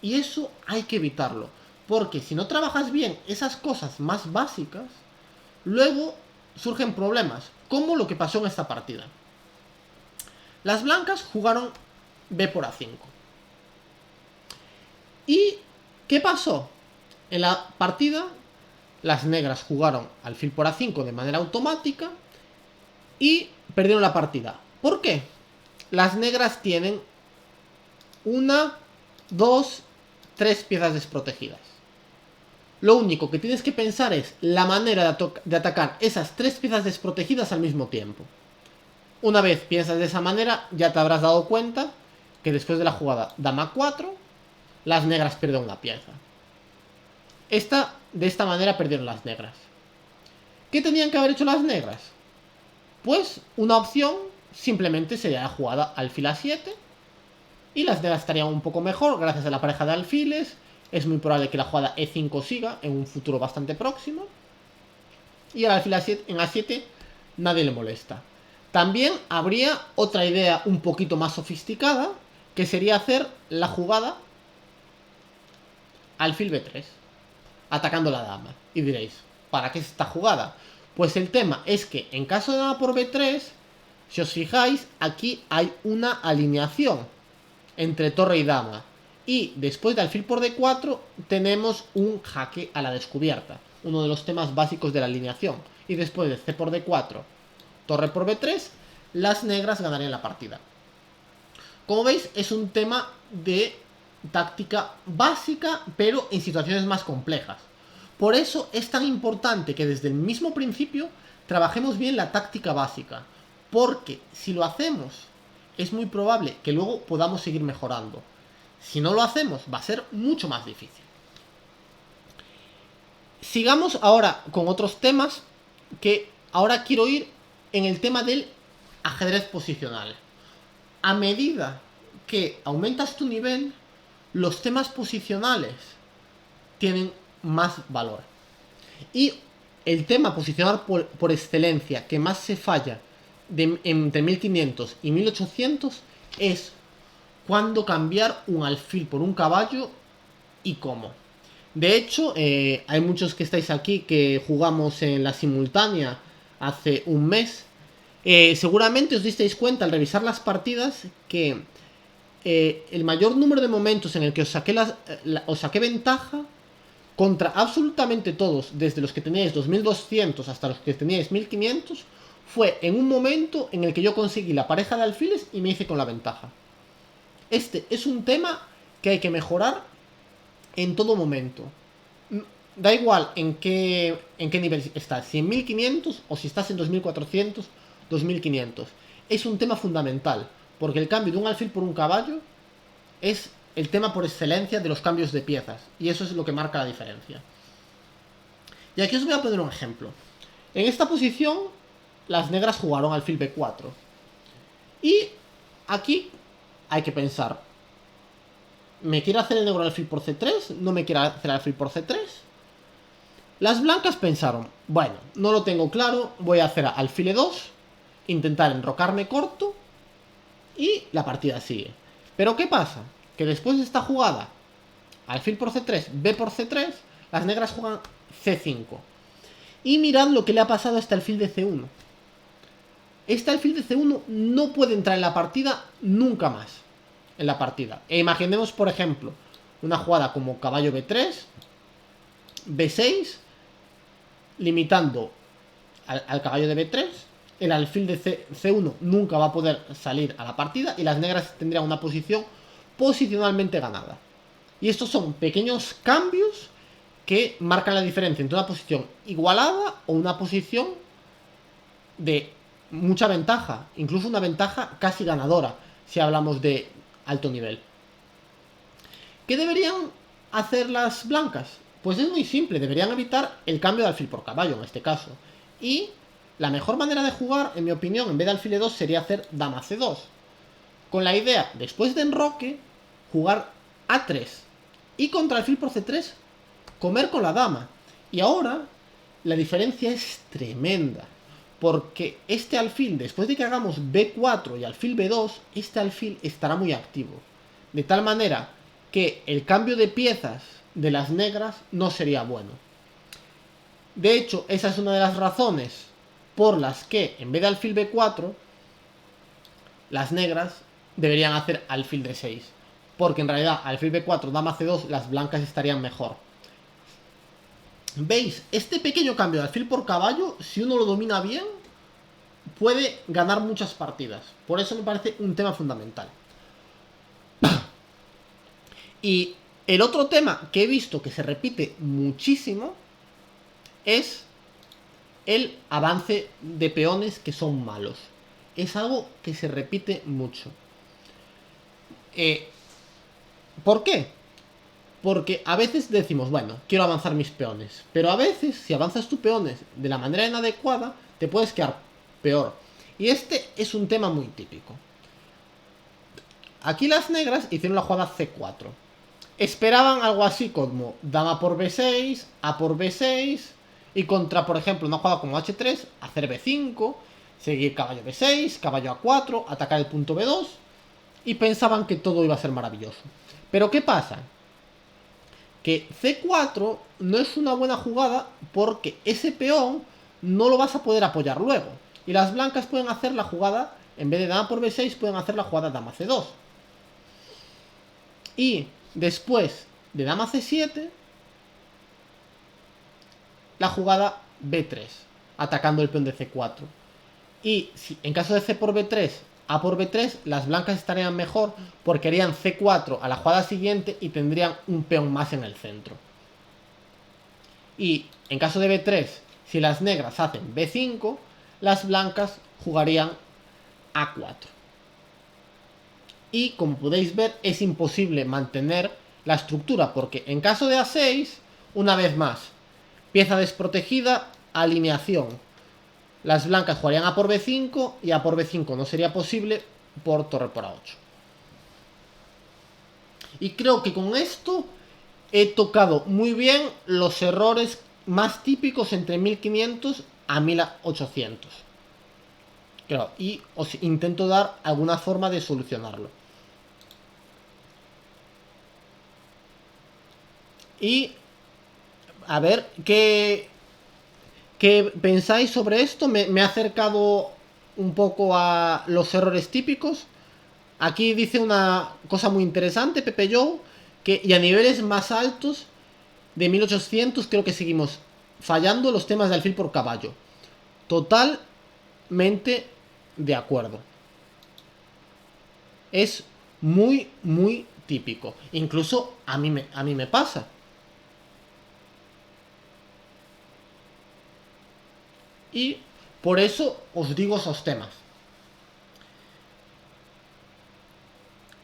Y eso hay que evitarlo. Porque si no trabajas bien esas cosas más básicas, luego surgen problemas, como lo que pasó en esta partida. Las blancas jugaron B por A5. ¿Y qué pasó? En la partida, las negras jugaron alfil por A5 de manera automática y perdieron la partida. ¿Por qué? Las negras tienen 1, 2, 3 piezas desprotegidas. Lo único que tienes que pensar es la manera de atacar esas 3 piezas desprotegidas al mismo tiempo. Una vez piensas de esa manera, ya te habrás dado cuenta que después de la jugada dama 4, las negras pierden una pieza. De esta manera perdieron las negras. ¿Qué tenían que haber hecho las negras? Pues una opción simplemente sería la jugada alfil A7, y las negras estarían un poco mejor gracias a la pareja de alfiles. Es muy probable que la jugada E5 siga en un futuro bastante próximo, y al alfil A7, en A7 nadie le molesta. También habría otra idea un poquito más sofisticada, que sería hacer la jugada alfil B3, atacando la dama. Y diréis, ¿para qué es esta jugada? Pues el tema es que en caso de dama por B3, si os fijáis, aquí hay una alineación entre torre y dama. Y después de alfil por D4 tenemos un jaque a la descubierta, uno de los temas básicos de la alineación. Y después de C por D4, torre por B3, las negras ganarían la partida. Como veis, es un tema de táctica básica, pero en situaciones más complejas. Por eso es tan importante que desde el mismo principio trabajemos bien la táctica básica, porque si lo hacemos, es muy probable que luego podamos seguir mejorando. Si no lo hacemos, va a ser mucho más difícil. Sigamos ahora con otros temas, que ahora quiero ir en el tema del ajedrez posicional. A medida que aumentas tu nivel, los temas posicionales tienen más valor. Y el tema posicional por excelencia que más se falla entre 1500 y 1800 es cuándo cambiar un alfil por un caballo y cómo. De hecho, hay muchos que estáis aquí que jugamos en la simultánea hace un mes. Seguramente os disteis cuenta al revisar las partidas que el mayor número de momentos en el que os saqué ventaja contra absolutamente todos, desde los que teníais 2200 hasta los que teníais 1500, fue en un momento en el que yo conseguí la pareja de alfiles y me hice con la ventaja. Este es un tema que hay que mejorar en todo momento. Da igual en qué nivel estás, si en 1500 o si estás en 2400, 2500. Es un tema fundamental, porque el cambio de un alfil por un caballo es el tema por excelencia de los cambios de piezas, y eso es lo que marca la diferencia. Y aquí os voy a poner un ejemplo. En esta posición, las negras jugaron alfil B4. Y aquí hay que pensar, ¿me quiere hacer el negro alfil por C3? ¿No me quiere hacer alfil por C3? Las blancas pensaron, bueno, no lo tengo claro, voy a hacer alfil E2, intentar enrocarme corto, y la partida sigue. Pero ¿qué pasa? Que después de esta jugada, alfil por C3, B por C3, las negras juegan C5. Y mirad lo que le ha pasado a este alfil de C1. Este alfil de C1 no puede entrar en la partida nunca más. En la partida. E imaginemos, por ejemplo, una jugada como caballo B3, B6, limitando al caballo de B3. El alfil de C1 nunca va a poder salir a la partida y las negras tendrían una posición posicionalmente ganada. Y estos son pequeños cambios que marcan la diferencia entre una posición igualada o una posición de mucha ventaja, incluso una ventaja casi ganadora, si hablamos de alto nivel. ¿Qué deberían hacer las blancas? Pues es muy simple, deberían evitar el cambio de alfil por caballo en este caso. Y la mejor manera de jugar, en mi opinión, en vez de alfil E2, sería hacer dama C2. Con la idea, después de enroque, jugar A3. Y contra alfil por C3, comer con la dama. Y ahora, la diferencia es tremenda. Porque este alfil, después de que hagamos B4 y alfil B2, este alfil estará muy activo. De tal manera que el cambio de piezas de las negras no sería bueno. De hecho, esa es una de las razones por las que, en vez de alfil B4, las negras deberían hacer alfil D6. Porque en realidad, alfil B4, dama C2, las blancas estarían mejor. ¿Veis? Este pequeño cambio de alfil por caballo, si uno lo domina bien, puede ganar muchas partidas. Por eso me parece un tema fundamental. Y el otro tema que he visto que se repite muchísimo es el avance de peones que son malos. Es algo que se repite mucho. ¿Por qué? Porque a veces decimos, bueno, quiero avanzar mis peones. Pero a veces, si avanzas tus peones de la manera inadecuada, te puedes quedar peor. Y este es un tema muy típico. Aquí las negras hicieron la jugada C4. Esperaban algo así como dama por B6, A por B6, y contra, por ejemplo, una jugada como H3, hacer B5, seguir caballo B6, caballo A4, atacar el punto B2, y pensaban que todo iba a ser maravilloso. Pero ¿qué pasa? Que C4 no es una buena jugada porque ese peón no lo vas a poder apoyar luego. Y las blancas pueden hacer la jugada, en vez de dama por B6, pueden hacer la jugada dama C2. Y después de dama C7, la jugada B3, atacando el peón de C4. Y si, en caso de C por B3, A por B3, las blancas estarían mejor porque harían C4 a la jugada siguiente y tendrían un peón más en el centro. Y en caso de B3, si las negras hacen B5, las blancas jugarían A4. Y como podéis ver, es imposible mantener la estructura porque en caso de A6, una vez más, pieza desprotegida, alineación. Las blancas jugarían A por B5 y A por B5 no sería posible por torre por A8. Y creo que con esto he tocado muy bien los errores más típicos entre 1500 a 1800. Claro, y os intento dar alguna forma de solucionarlo. Y a ver qué pensáis sobre esto. Me he acercado un poco a los errores típicos. Aquí dice una cosa muy interesante, Pepe Joe, que y a niveles más altos de 1800 creo que seguimos fallando los temas de alfil por caballo. Totalmente de acuerdo. Es muy, muy típico. Incluso a mí me pasa. Y por eso os digo esos temas.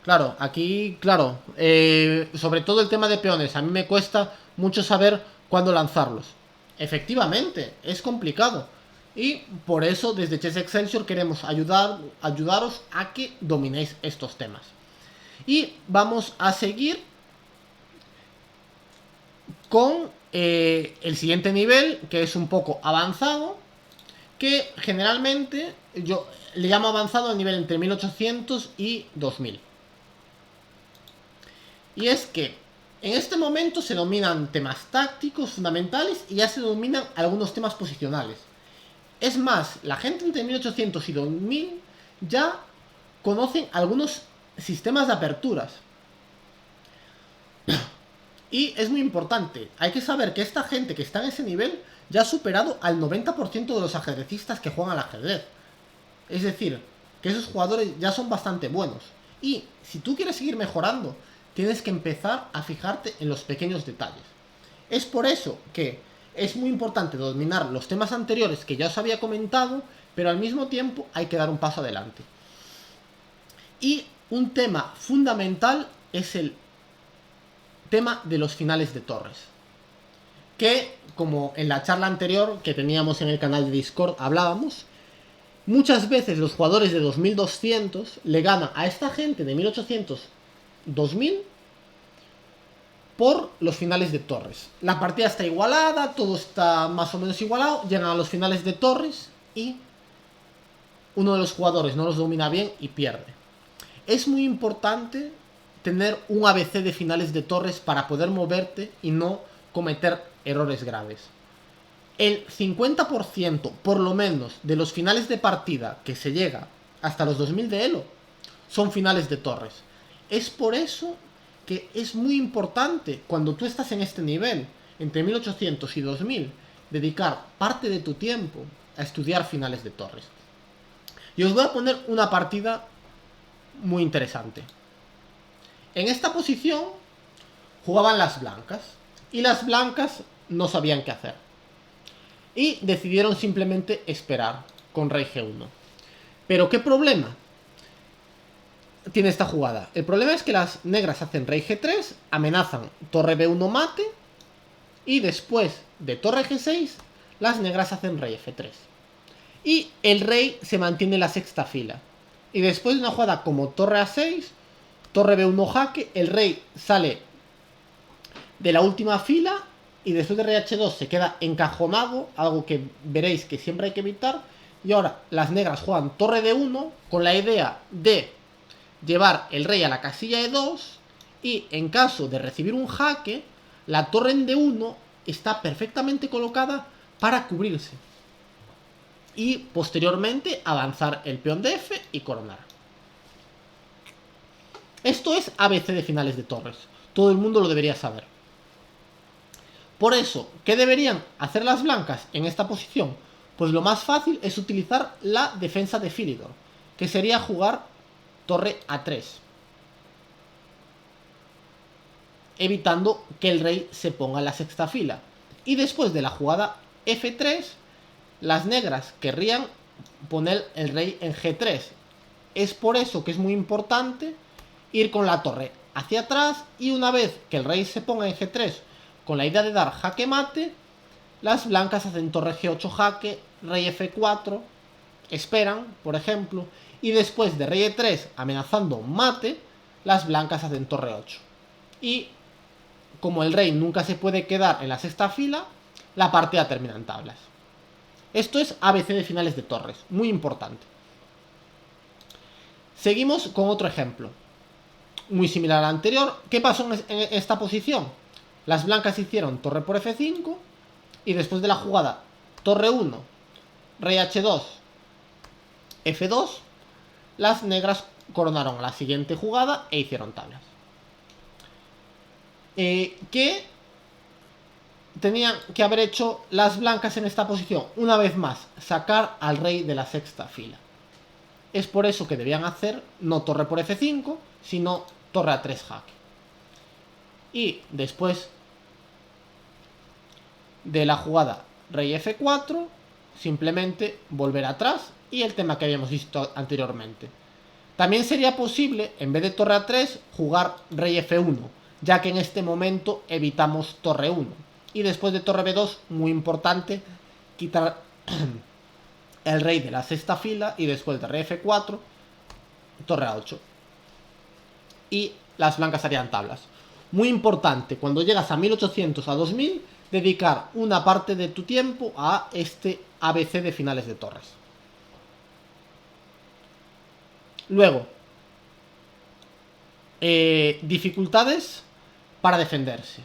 Claro, aquí, claro, sobre todo el tema de peones, a mí me cuesta mucho saber cuándo lanzarlos. Efectivamente, es complicado. Y por eso desde Chess Excelsior queremos ayudaros a que dominéis estos temas. Y vamos a seguir con el siguiente nivel, que es un poco avanzado, que generalmente yo le llamo avanzado a nivel entre 1800 y 2000. Y es que en este momento se dominan temas tácticos fundamentales y ya se dominan algunos temas posicionales. Es más, la gente entre 1800 y 2000 ya conocen algunos sistemas de aperturas. Y es muy importante, hay que saber que esta gente que está en ese nivel ya ha superado al 90% de los ajedrecistas que juegan al ajedrez. Es decir, que esos jugadores ya son bastante buenos. Y si tú quieres seguir mejorando, tienes que empezar a fijarte en los pequeños detalles. Es por eso que es muy importante dominar los temas anteriores que ya os había comentado, pero al mismo tiempo hay que dar un paso adelante. Y un tema fundamental es el tema de los finales de torres. Que, como en la charla anterior que teníamos en el canal de Discord hablábamos, muchas veces los jugadores de 2200 le ganan a esta gente de 1800-2000 por los finales de torres. La partida está igualada, todo está más o menos igualado, llegan a los finales de torres y uno de los jugadores no los domina bien y pierde. Es muy importante tener un ABC de finales de torres para poder moverte y no cometer errores graves. El 50% por lo menos de los finales de partida que se llega hasta los 2000 de Elo son finales de torres. Es por eso que es muy importante cuando tú estás en este nivel, entre 1800 y 2000, dedicar parte de tu tiempo a estudiar finales de torres. Y os voy a poner una partida muy interesante. En esta posición jugaban las blancas y las blancas no sabían qué hacer y decidieron simplemente esperar con rey G1. Pero ¿qué problema tiene esta jugada? El problema es que las negras hacen rey G3, amenazan torre B1 mate y después de torre G6 las negras hacen rey F3 y el rey se mantiene en la sexta fila. Y después de una jugada como torre A6, torre B1 jaque, el rey sale de la última fila y después de rey H2 se queda encajonado, algo que veréis que siempre hay que evitar. Y ahora las negras juegan torre D1 con la idea de llevar el rey a la casilla E2 y en caso de recibir un jaque, la torre en D1 está perfectamente colocada para cubrirse. Y posteriormente avanzar el peón de F y coronar. Esto es ABC de finales de torres. Todo el mundo lo debería saber. Por eso, ¿qué deberían hacer las blancas en esta posición? Pues lo más fácil es utilizar la defensa de Philidor, que sería jugar torre A3, evitando que el rey se ponga en la sexta fila. Y después de la jugada F3, las negras querrían poner el rey en G3. Es por eso que es muy importante ir con la torre hacia atrás y una vez que el rey se ponga en G3 con la idea de dar jaque mate, las blancas hacen torre G8 jaque, rey F4, esperan, por ejemplo, y después de rey E3 amenazando mate, las blancas hacen torre 8. Y como el rey nunca se puede quedar en la sexta fila, la partida termina en tablas. Esto es ABC de finales de torres, muy importante. Seguimos con otro ejemplo, muy similar al anterior. ¿Qué pasó en esta posición? Las blancas hicieron torre por F5 y después de la jugada torre 1, rey H2, F2, las negras coronaron la siguiente jugada e hicieron tablas. ¿Qué tenían que haber hecho las blancas en esta posición? Una vez más, sacar al rey de la sexta fila. Es por eso que debían hacer no torre por F5, sino torre A3 jaque. Y después de la jugada rey F4, simplemente volver atrás y el tema que habíamos visto anteriormente. También sería posible, en vez de torre A3, jugar rey F1, ya que en este momento evitamos torre 1. Y después de torre B2, muy importante, quitar el rey de la sexta fila y después de rey F4, torre A8. Y las blancas harían tablas. Muy importante, cuando llegas a 1800 a 2000, dedicar una parte de tu tiempo a este ABC de finales de torres. Luego, dificultades para defenderse.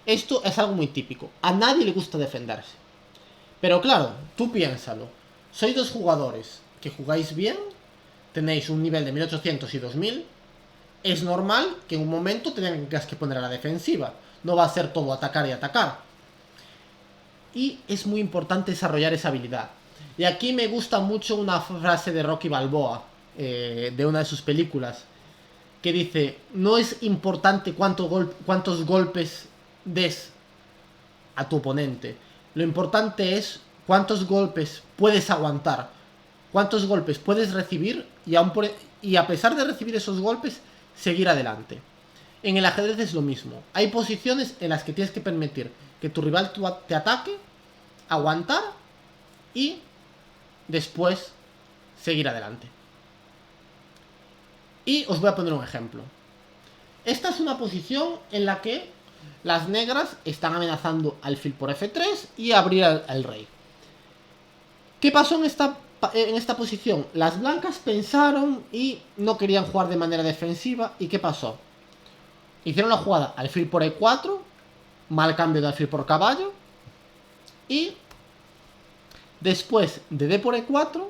Esto es algo muy típico. A nadie le gusta defenderse. Pero claro, tú piénsalo. Sois dos jugadores que jugáis bien, tenéis un nivel de 1800 y 2000. Es normal que en un momento tengas que poner a la defensiva. No va a ser todo atacar y atacar. Y es muy importante desarrollar esa habilidad. Y aquí me gusta mucho una frase de Rocky Balboa, de una de sus películas, que dice, no es importante cuántos golpes des a tu oponente. Lo importante es cuántos golpes puedes aguantar, cuántos golpes puedes recibir y a pesar de recibir esos golpes, seguir adelante. En el ajedrez es lo mismo. Hay posiciones en las que tienes que permitir que tu rival te ataque, aguantar y después seguir adelante. Y os voy a poner un ejemplo. Esta es una posición en la que las negras están amenazando alfil por f3 y abrir al rey. ¿Qué pasó en esta posición? Las blancas pensaron y no querían jugar de manera defensiva. ¿Y qué pasó? Hicieron la jugada alfil por e4, mal cambio de alfil por caballo, y después de d por e4,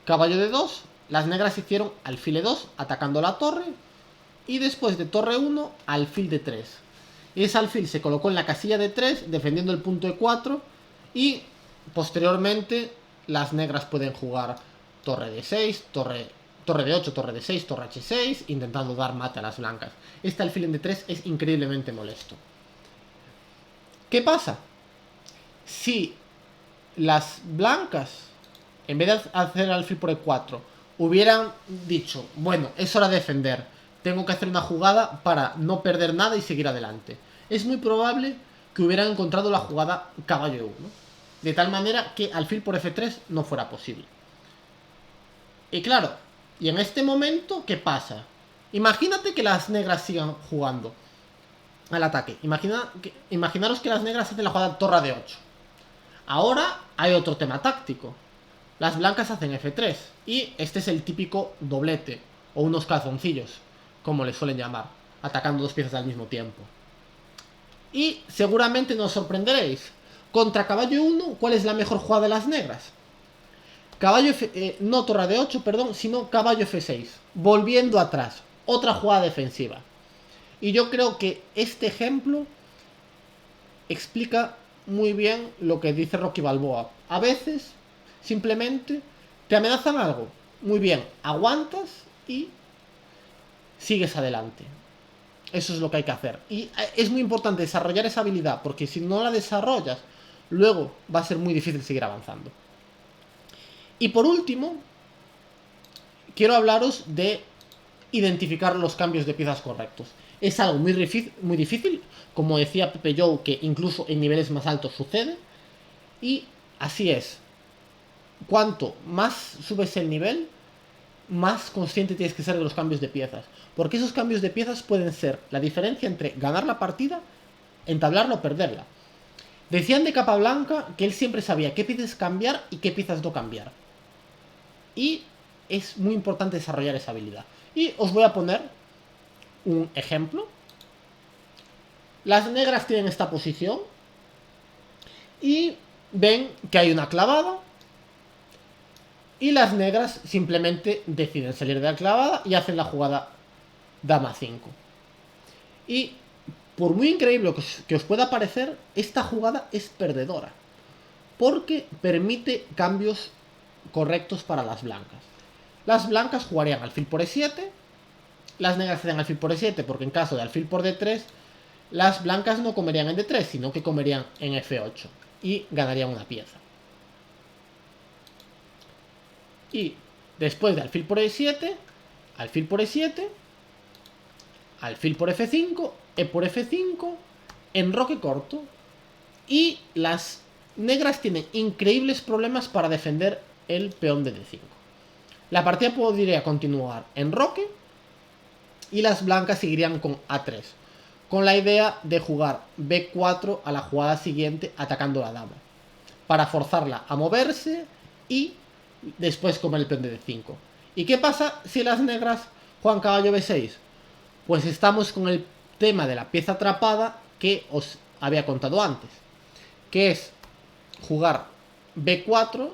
caballo d2, las negras hicieron alfil e2 atacando la torre, y después de torre 1, alfil d3. Y ese alfil se colocó en la casilla d3 defendiendo el punto e4, y posteriormente las negras pueden jugar torre d6, torre d8, torre d6, torre h6, intentando dar mate a las blancas. Este alfil en d3 es increíblemente molesto. ¿Qué pasa? Si las blancas, en vez de hacer alfil por e4, hubieran dicho, bueno, es hora de defender, tengo que hacer una jugada para no perder nada y seguir adelante, es muy probable que hubieran encontrado la jugada caballo e1, de tal manera que alfil por f3 no fuera posible. Y claro, y en este momento, ¿qué pasa? Imagínate que las negras sigan jugando al ataque. Imaginaros que las negras hacen la jugada torre de 8. Ahora hay otro tema táctico. Las blancas hacen f3. Y este es el típico doblete, o unos calzoncillos, como les suelen llamar, atacando dos piezas al mismo tiempo. Y seguramente nos sorprenderéis. Contra caballo 1, ¿cuál es la mejor jugada de las negras? No torre de 8, perdón, sino caballo f6. Volviendo atrás. Otra jugada defensiva. Y yo creo que este ejemplo explica muy bien lo que dice Rocky Balboa. A veces, simplemente, te amenazan algo. Muy bien, aguantas y sigues adelante. Eso es lo que hay que hacer. Y es muy importante desarrollar esa habilidad, porque si no la desarrollas, luego va a ser muy difícil seguir avanzando. Y por último, quiero hablaros de identificar los cambios de piezas correctos. Es algo muy difícil, como decía Pepe Joe, que incluso en niveles más altos sucede. Y así es. Cuanto más subes el nivel, más consciente tienes que ser de los cambios de piezas. Porque esos cambios de piezas pueden ser la diferencia entre ganar la partida, entablarla o perderla. Decían de Capablanca que él siempre sabía qué piezas cambiar y qué piezas no cambiar. Y es muy importante desarrollar esa habilidad. Y os voy a poner un ejemplo. Las negras tienen esta posición y ven que hay una clavada. Y las negras simplemente deciden salir de la clavada y hacen la jugada dama 5. Y por muy increíble que os pueda parecer, esta jugada es perdedora. Porque permite cambios correctos para las blancas. Las blancas jugarían alfil por e7. Las negras hacen alfil por e7 porque en caso de alfil por d3, las blancas no comerían en d3, sino que comerían en f8 y ganarían una pieza. Y después de alfil por e7, alfil por e7, alfil por f5, e por f5, enroque corto. Y las negras tienen increíbles problemas para defender el peón de d5. La partida podría continuar en roque y las blancas seguirían con a3, con la idea de jugar b4 a la jugada siguiente atacando la dama, para forzarla a moverse y después comer el peón de d5. ¿Y qué pasa si las negras juegan caballo b6? Pues estamos con el tema de la pieza atrapada que os había contado antes, que es jugar b4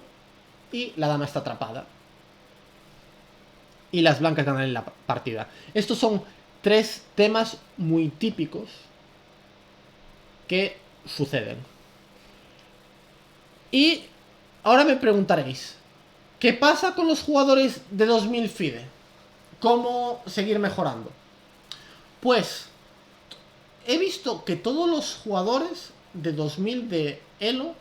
y la dama está atrapada. Y las blancas ganan la partida. Estos son tres temas muy típicos que suceden. Y ahora me preguntaréis, ¿qué pasa con los jugadores de 2000 FIDE? ¿Cómo seguir mejorando? Pues he visto que todos los jugadores de 2000 de Elo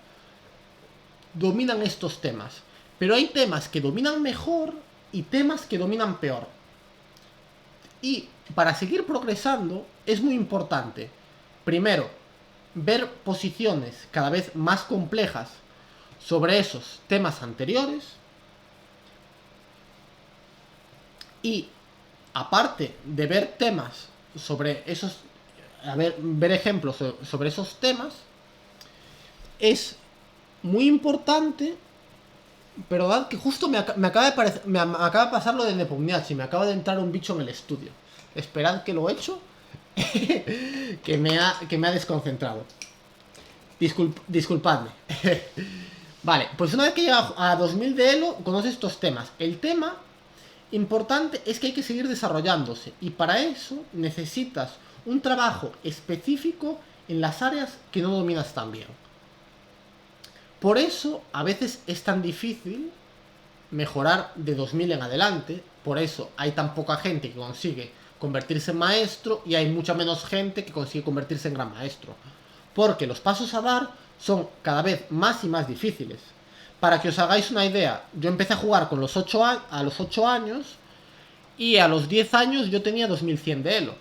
dominan estos temas. Pero hay temas que dominan mejor y temas que dominan peor. Y para seguir progresando es muy importante, primero, ver posiciones cada vez más complejas sobre esos temas anteriores. Y aparte de ver temas sobre esos, ver ejemplos sobre esos temas, es muy importante, pero ¿verdad? Que justo me acaba acaba de pasar lo de Nepomniachtchi, me acaba de entrar un bicho en el estudio. Esperad que lo he hecho, que me ha desconcentrado. Disculpadme. Vale, pues una vez que llega a 2000 de Elo, conoce estos temas. El tema importante es que hay que seguir desarrollándose, y para eso necesitas un trabajo específico en las áreas que no dominas tan bien. Por eso a veces es tan difícil mejorar de 2000 en adelante. Por eso hay tan poca gente que consigue convertirse en maestro y hay mucha menos gente que consigue convertirse en gran maestro. Porque los pasos a dar son cada vez más y más difíciles. Para que os hagáis una idea, yo empecé a jugar con a los 8 años y a los 10 años yo tenía 2100 de Elo.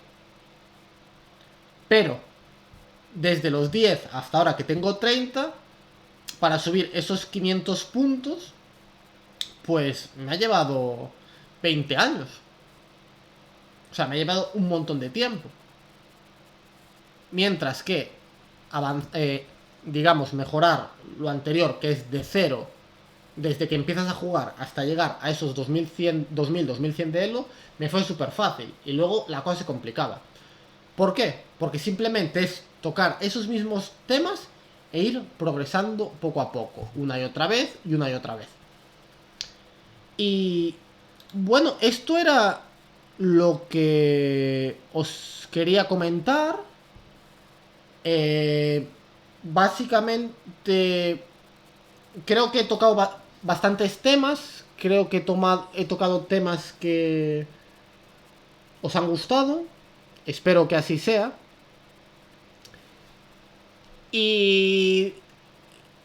Pero desde los 10 hasta ahora que tengo 30, para subir esos 500 puntos, pues me ha llevado 20 años. O sea, me ha llevado un montón de tiempo. Mientras que, digamos, mejorar lo anterior, que es de cero, desde que empiezas a jugar hasta llegar a esos 2100 de Elo, me fue súper fácil. Y luego la cosa se complicaba. ¿Por qué? Porque simplemente es tocar esos mismos temas e ir progresando poco a poco, una y otra vez y una y otra vez. Y bueno, esto era lo que os quería comentar. Básicamente, creo que he tocado bastantes temas. Creo que he tocado temas que os han gustado. Espero que así sea. Y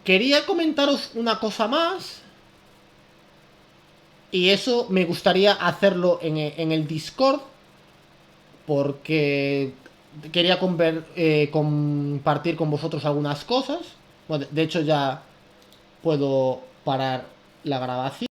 quería comentaros una cosa más. Y eso me gustaría hacerlo en el Discord. Porque quería compartir con vosotros algunas cosas. Bueno, de hecho ya puedo parar la grabación.